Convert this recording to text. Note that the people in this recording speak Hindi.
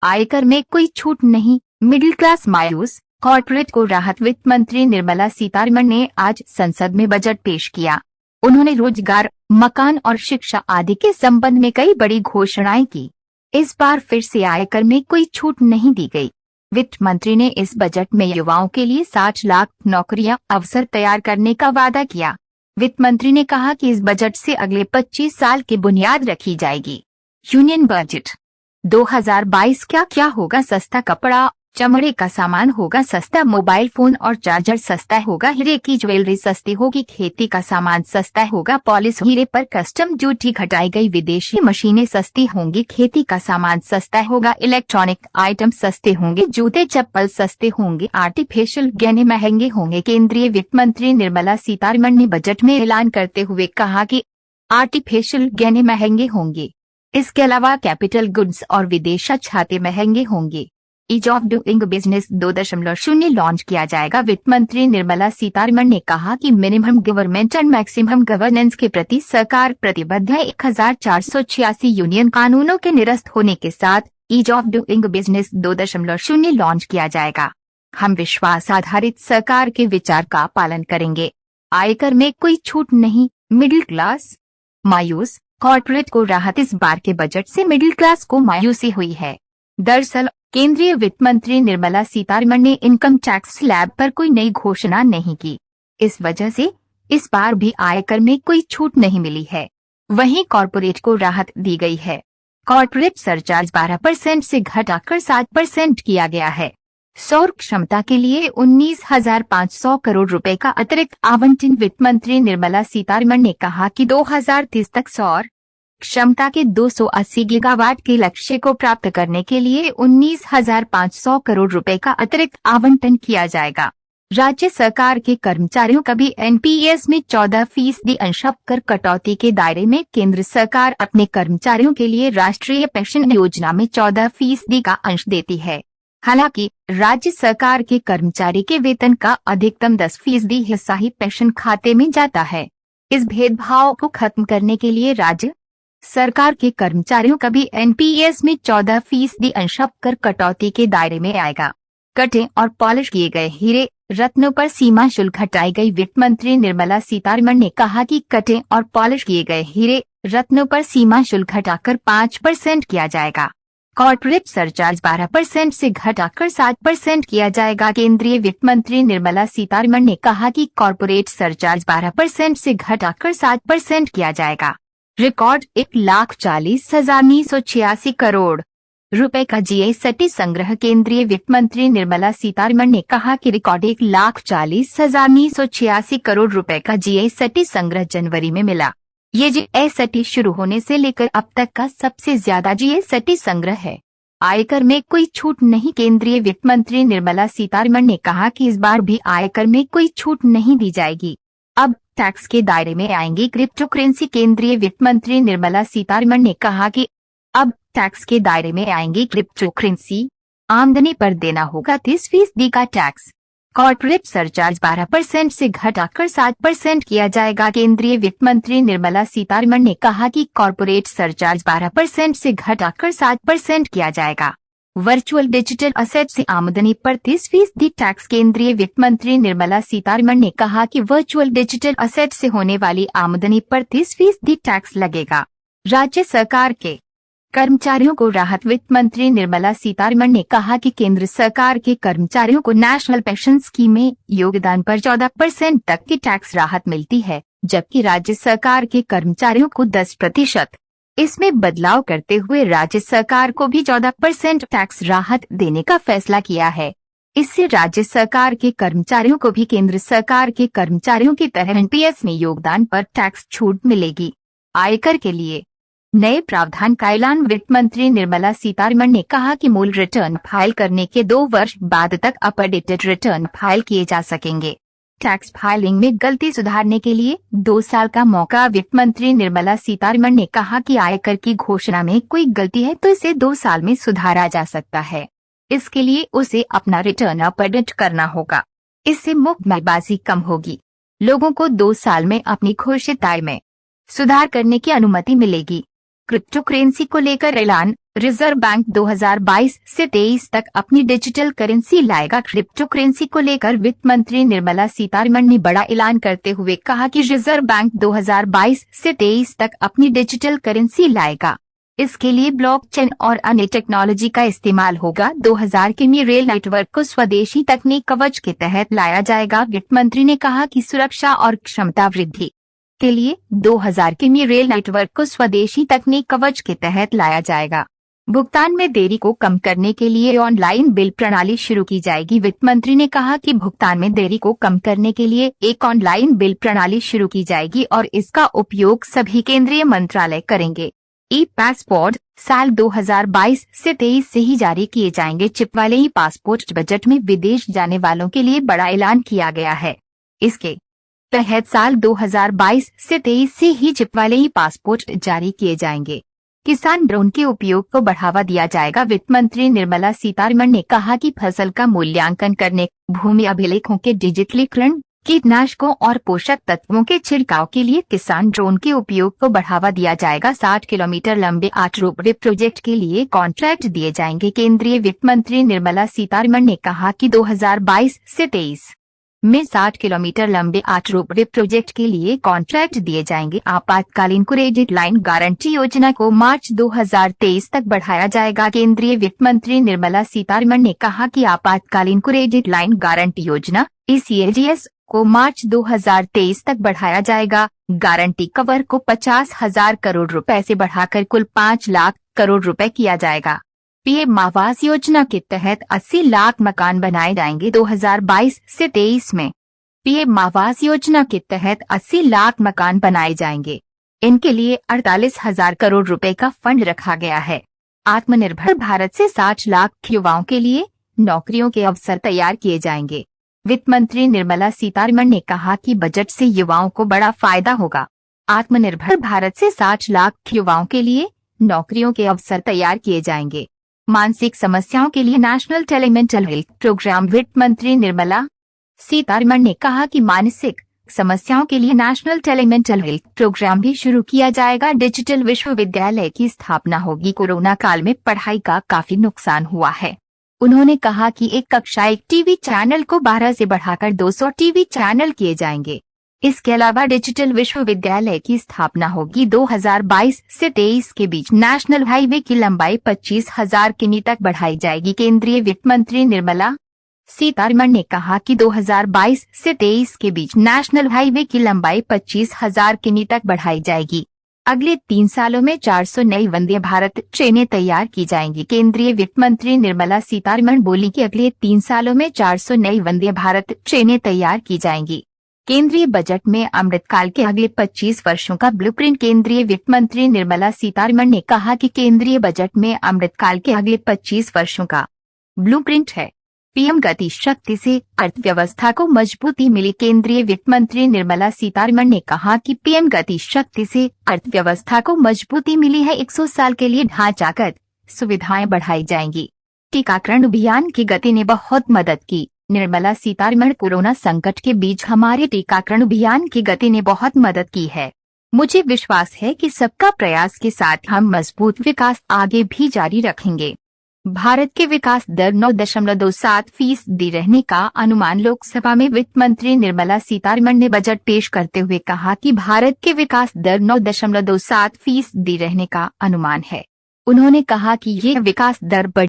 आयकर में कोई छूट नहीं, मिडिल क्लास मायूस, कॉर्पोरेट को राहत। वित्त मंत्री निर्मला सीतारमण ने आज संसद में बजट पेश किया। उन्होंने रोजगार, मकान और शिक्षा आदि के संबंध में कई बड़ी घोषणाएं की। इस बार फिर से आयकर में कोई छूट नहीं दी गई। वित्त मंत्री ने इस बजट में युवाओं के लिए 60 लाख नौकरियां अवसर तैयार करने का वादा किया। वित्त मंत्री ने कहा कि इस बजट से अगले 25 साल की बुनियाद रखी जाएगी। यूनियन बजट 2022 क्या होगा? सस्ता कपड़ा, चमड़े का सामान होगा सस्ता, मोबाइल फोन और चार्जर सस्ता होगा, हीरे की ज्वेलरी सस्ती होगी, खेती का सामान सस्ता होगा, पॉलिश हीरे पर कस्टम ड्यूटी घटाई गई, विदेशी मशीनें सस्ती होंगी, खेती का सामान सस्ता होगा, इलेक्ट्रॉनिक आइटम सस्ते होंगे, जूते चप्पल सस्ते होंगे, आर्टिफिशियल गहने महंगे होंगे। केंद्रीय वित्त मंत्री निर्मला सीतारमण ने बजट में ऐलान करते हुए कहा कि आर्टिफिशियल गहने महंगे होंगे। इसके अलावा कैपिटल गुड्स और विदेशी छाते महंगे होंगे। Ease of doing business 2.0 launch किया जाएगा। वित्त मंत्री निर्मला सीतारमण ने कहा कि minimum government and maximum governance के प्रति सरकार प्रतिबद्ध है। 1486 यूनियन कानूनों के निरस्त होने के साथ ease of doing business 2.0 launch किया जाएगा। हम विश्वास आधारित सरकार के विचार का पालन करेंगे। आयकर में कोई छूट नहीं, मिडिल क्लास मायूस, कॉर्पोरेट को राहत। इस बार के बजट से मिडिल क्लास को मायूसी हुई है। दरअसल केंद्रीय वित्त मंत्री निर्मला सीतारमण ने इनकम टैक्स स्लैब पर कोई नई घोषणा नहीं की। इस वजह से इस बार भी आयकर में कोई छूट नहीं मिली है। वहीं कॉर्पोरेट को राहत दी गई है। कॉर्पोरेट सरचार्ज 12% से घटाकर 7% किया गया है। सौर क्षमता के लिए 19,500 करोड़ रुपए का अतिरिक्त आवंटन। वित्त मंत्री निर्मला सीतारमण ने कहा कि 2030 तक सौर क्षमता के 280 गीगावाट के लक्ष्य को प्राप्त करने के लिए 19,500 करोड़ रुपए का अतिरिक्त आवंटन किया जाएगा। राज्य सरकार के कर्मचारियों का भी एनपीएस में 14% अंशकर कटौती के दायरे में। केंद्र सरकार अपने कर्मचारियों के लिए राष्ट्रीय पेंशन योजना में 14% का अंश देती है। हालांकि राज्य सरकार के कर्मचारी के वेतन का अधिकतम 10% हिस्सा ही पेंशन खाते में जाता है। इस भेदभाव को खत्म करने के लिए राज्य सरकार के कर्मचारियों का भी एनपीएस में 14% अंशकर कटौती के दायरे में आएगा। कटे और पॉलिश किए गए हीरे रत्नों पर सीमा शुल्क घटाई गई। वित्त मंत्री निर्मला सीतारमण ने कहा कि कटे और पॉलिश किए गए हीरे रत्नों पर सीमा शुल्क घटाकर 5% किया जाएगा। कॉर्पोरेट सरचार्ज 12% से घटाकर 7% किया जाएगा। केंद्रीय वित्त मंत्री निर्मला सीतारमण ने कहा कि कॉर्पोरेट सरचार्ज 12% से घटाकर 7% किया जाएगा। रिकॉर्ड 1,40,986 करोड़ रुपए का जीएसटी संग्रह। केंद्रीय वित्त मंत्री निर्मला सीतारमण ने कहा कि रिकॉर्ड 1,40,986 करोड़ रुपए का जीएसटी संग्रह जनवरी में मिला। ये जीएसटी शुरू होने से लेकर अब तक का सबसे ज्यादा जीएसटी संग्रह है। आयकर में कोई छूट नहीं। केंद्रीय वित्त मंत्री निर्मला सीतारमण ने कहा कि इस बार भी आयकर में कोई छूट नहीं दी जाएगी। अब टैक्स के दायरे में आएंगी क्रिप्टो करेंसी। केंद्रीय वित्त मंत्री निर्मला सीतारमण ने कहा कि अब टैक्स के दायरे में आएंगी क्रिप्टो करेंसी। आमदनी पर देना होगा 30% का टैक्स। कॉर्पोरेट सरचार्ज 12% से घटाकर 7% किया जाएगा। केंद्रीय वित्त मंत्री निर्मला सीतारमण ने कहा कि कॉर्पोरेट सरचार्ज 12% से घटाकर 7% किया जाएगा। वर्चुअल डिजिटल असेट से आमदनी पर 30% टैक्स। केंद्रीय वित्त मंत्री निर्मला सीतारमण ने कहा कि वर्चुअल डिजिटल असेट से होने वाली आमदनी पर 30% टैक्स लगेगा। राज्य सरकार के कर्मचारियों को राहत। वित्त मंत्री निर्मला सीतारमण ने कहा कि केंद्र सरकार के कर्मचारियों को नेशनल पेंशन स्कीम में योगदान पर 14% तक की टैक्स राहत मिलती है, जबकि राज्य सरकार के कर्मचारियों को 10%। इसमें बदलाव करते हुए राज्य सरकार को भी 14% टैक्स राहत देने का फैसला किया है। इससे राज्य सरकार के कर्मचारियों को भी केंद्र सरकार के कर्मचारियों की तरह एनपीएस में योगदान पर टैक्स छूट मिलेगी। आयकर के लिए नए प्रावधान का ऐलान। वित्त मंत्री निर्मला सीतारमण ने कहा कि मूल रिटर्न फाइल करने के 2 वर्ष बाद तक अपडेटेड रिटर्न फाइल किए जा सकेंगे। टैक्स फाइलिंग में गलती सुधारने के लिए 2 साल का मौका। वित्त मंत्री निर्मला सीतारमण ने कहा कि आयकर की घोषणा में कोई गलती है तो इसे 2 साल में सुधारा जा सकता है। इसके लिए उसे अपना रिटर्न अपडेट करना होगा। इससे मुफ्तबाजी कम होगी। लोगों को 2 साल में अपनी घोषित आय में सुधार करने की अनुमति मिलेगी। क्रिप्टो करेंसी को लेकर ऐलान। रिजर्व बैंक 2022 से 23 तक अपनी डिजिटल करेंसी लाएगा। क्रिप्टो करेंसी को लेकर वित्त मंत्री निर्मला सीतारमण ने बड़ा ऐलान करते हुए कहा कि रिजर्व बैंक 2022 से 23 तक अपनी डिजिटल करेंसी लाएगा। इसके लिए ब्लॉकचेन और अन्य टेक्नोलॉजी का इस्तेमाल होगा। 2000 के मी रेल नेटवर्क को स्वदेशी तकनीक कवच के तहत लाया जाएगा। वित्त मंत्री ने कहा कि सुरक्षा और क्षमता वृद्धि के लिए 2000 के मी रेल नेटवर्क को स्वदेशी तकनीक कवच के तहत लाया जाएगा। भुगतान में देरी को कम करने के लिए ऑनलाइन बिल प्रणाली शुरू की जाएगी। वित्त मंत्री ने कहा कि भुगतान में देरी को कम करने के लिए एक ऑनलाइन बिल प्रणाली शुरू की जाएगी और इसका उपयोग सभी केंद्रीय मंत्रालय करेंगे। ई पासपोर्ट साल 2022 से 23 से ही जारी किए जाएंगे। चिप वाले ई पासपोर्ट। बजट में विदेश जाने वालों के लिए बड़ा ऐलान किया गया है। इसके तहत साल 2022 से 23 से ही चिप वाले ई पासपोर्ट जारी किए जाएंगे। किसान ड्रोन के उपयोग को बढ़ावा दिया जाएगा। वित्त मंत्री निर्मला सीतारमण ने कहा कि फसल का मूल्यांकन करने, भूमि अभिलेखों के डिजिटलीकरण, कीटनाशकों और पोषक तत्वों के छिड़काव के लिए किसान ड्रोन के उपयोग को बढ़ावा दिया जाएगा। 60 किलोमीटर लंबे 8 रोपवे प्रोजेक्ट के लिए कॉन्ट्रैक्ट दिए जाएंगे। केंद्रीय वित्त मंत्री निर्मला सीतारमण ने कहा कि 2022 से 23 में 60 किलोमीटर लंबे 8 रोपवे प्रोजेक्ट के लिए कॉन्ट्रैक्ट दिए जाएंगे। आपातकालीन क्रेडिट लाइन गारंटी योजना को मार्च 2023 तक बढ़ाया जाएगा। केंद्रीय वित्त मंत्री निर्मला सीतारमण ने कहा कि आपातकालीन क्रेडिट लाइन गारंटी योजना ECLGS को मार्च 2023 तक बढ़ाया जाएगा। गारंटी कवर को 50,000 करोड़ रुपए से बढ़ाकर कुल 5 लाख करोड़ रुपए किया जाएगा। पीएम आवास योजना के तहत 80 लाख मकान बनाए जाएंगे। 2022 से 23 में पीएम आवास योजना के तहत 80 लाख मकान बनाए जाएंगे। इनके लिए 48,000 करोड़ रुपए का फंड रखा गया है। आत्मनिर्भर भारत से 60 लाख युवाओं के लिए नौकरियों के अवसर तैयार किए जाएंगे। वित्त मंत्री निर्मला सीतारमण ने कहा कि बजट से युवाओं को बड़ा फायदा होगा। आत्मनिर्भर भारत से 60 लाख युवाओं के लिए नौकरियों के अवसर तैयार किए जाएंगे। मानसिक समस्याओं के लिए नेशनल टेलीमेंटल हेल्थ प्रोग्राम। वित्त मंत्री निर्मला सीतारमण ने कहा कि मानसिक समस्याओं के लिए नेशनल टेलीमेंटल हेल्थ प्रोग्राम भी शुरू किया जाएगा। डिजिटल विश्वविद्यालय की स्थापना होगी। कोरोना काल में पढ़ाई का काफी नुकसान हुआ है। उन्होंने कहा कि एक कक्षा एक टीवी चैनल को 12 से बढ़ाकर 200 टीवी चैनल किए जाएंगे। इसके अलावा डिजिटल विश्वविद्यालय की स्थापना होगी। 2022 से 23 के बीच नेशनल हाईवे की लंबाई 25,000 किमी तक बढ़ाई जाएगी। केंद्रीय वित्त मंत्री निर्मला सीतारमण ने कहा कि 2022 से 23 के बीच नेशनल हाईवे की लंबाई 25,000 किमी तक बढ़ाई जाएगी। अगले 3 सालों में 400 नई वंदे भारत ट्रेनें तैयार की जाएंगी। केंद्रीय वित्त मंत्री निर्मला सीतारमण बोली कि अगले 3 सालों में 400 नई वंदे भारत ट्रेनें तैयार की जाएंगी। केंद्रीय बजट में अमृतकाल के अगले 25 वर्षों का ब्लूप्रिंट। केंद्रीय वित्त मंत्री निर्मला सीतारमण ने कहा कि केंद्रीय बजट में अमृतकाल के अगले 25 वर्षों का ब्लूप्रिंट है। पीएम गति शक्ति से अर्थव्यवस्था को मजबूती मिली। केंद्रीय वित्त मंत्री निर्मला सीतारमण ने कहा कि पीएम गति शक्ति से अर्थव्यवस्था को मजबूती मिली है। 100 साल के लिए ढांचागत सुविधाएं बढ़ाई जाएंगी। टीकाकरण अभियान की गति ने बहुत मदद की। निर्मला सीतारमण कोरोना संकट के बीच हमारे टीकाकरण अभियान की गति ने बहुत मदद की है। मुझे विश्वास है कि सबका प्रयास के साथ हम मजबूत विकास आगे भी जारी रखेंगे। भारत के विकास दर 9.27% रहने का अनुमान। लोकसभा में वित्त मंत्री निर्मला सीतारमण ने बजट पेश करते हुए कहा कि भारत के विकास दर 9.27% रहने का अनुमान है। उन्होंने कहा कि ये विकास दर